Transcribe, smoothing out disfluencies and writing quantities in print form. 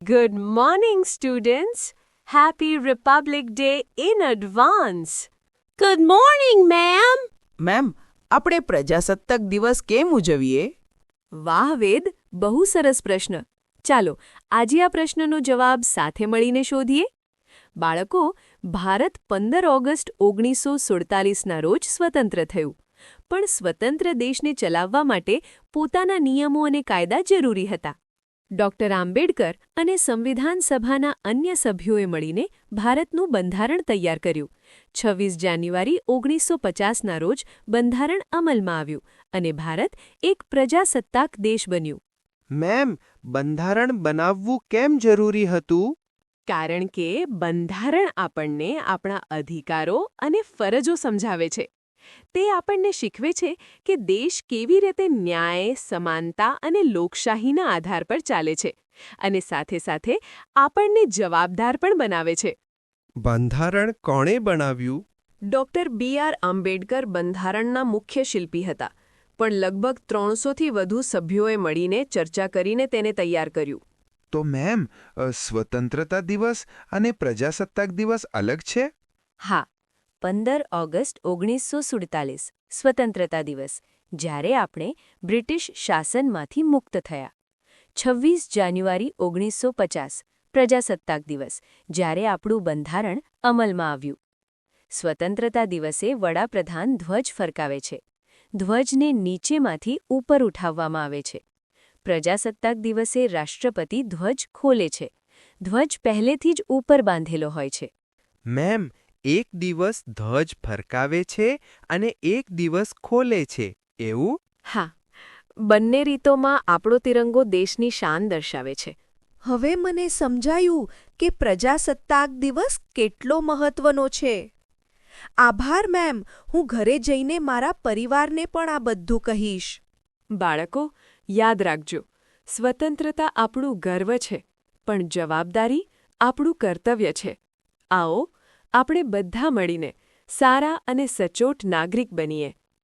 Good morning, students. Happy Republic Day in advance. Good morning, ma'am. Ma'am, આપણે પ્રજાસત્તાક દિવસ કેમ ઉજવીએ? વાહ વેદ, બહુ સરસ પ્રશ્ન. ચાલો આજે આ પ્રશ્નનો જવાબ સાથે મળીને શોધીએ. બાળકો, ભારત 15 ઓગસ્ટ 1947ના રોજ સ્વતંત્ર થયું. પણ સ્વતંત્ર દેશને ચલાવવા માટે પોતાના નિયમો અને કાયદા જરૂરી હતા. ડૉક્ટર આંબેડકર અને સંવિધાન સભાના અન્ય સભ્યોએ મળીને ભારતનું બંધારણ તૈયાર કર્યું. 26 જાન્યુઆરી 1950ના રોજ બંધારણ અમલમાં આવ્યું અને ભારત એક પ્રજાસત્તાક દેશ બન્યું. મેમ, બંધારણ બનાવવું કેમ જરૂરી હતું? કારણ કે બંધારણ આપણને આપણા અધિકારો અને ફરજો સમજાવે છે. તે આપણને શીખવે છે કે દેશ કેવી રીતે ન્યાય, સમાનતા અને લોકશાહીના આધાર પર ચાલે છે અને સાથે સાથે આપણને જવાબદાર પણ બનાવે છે. બંધારણ કોણે બનાવ્યું? Doctor B.R. આંબેડકર બંધારણના મુખ્ય શિલ્પી હતા, પણ લગભગ 300થી વધુ સભ્યોએ મળીને ચર્ચા કરીને તેને તૈયાર કર્યું. તો મેમ, સ્વતંત્રતા દિવસ અને પ્રજાસત્તાક દિવસ અલગ છે? હા, 15 ઓગસ્ટ 1947 સ્વતંત્રતા દિવસ, જ્યારે આપણે બ્રિટિશ શાસનમાંથી મુક્ત થયા. 26 જાન્યુઆરી 1950 પ્રજાસત્તાક દિવસ, જ્યારે આપણું બંધારણ અમલમાં આવ્યું. સ્વતંત્રતા દિવસે વડાપ્રધાન ધ્વજ ફરકાવે છે. ધ્વજને નીચેમાંથી ઉપર ઉઠાવવામાં આવે છે. પ્રજાસત્તાક દિવસે રાષ્ટ્રપતિ ધ્વજ ખોલે છે. ધ્વજ પહેલેથી જ ઉપર બાંધેલો હોય છે. મેમ, એક દિવસ ધ્વજ ફરકાવે છે અને એક દિવસ ખોલે છે, એવું? હા, બંને રીતોમાં આપણો તિરંગો દેશની શાન દર્શાવે છે. હવે મને સમજાયું કે પ્રજાસત્તાક દિવસ કેટલો મહત્વનો છે. આભાર મેમ, હું ઘરે જઈને મારા પરિવારને પણ આ બધું કહીશ. બાળકો, યાદ રાખજો, સ્વતંત્રતા આપણું ગર્વ છે, પણ જવાબદારી આપણું કર્તવ્ય છે. આવો, આપણે બધા મળીને સારા અને સચોટ નાગરિક બનીએ.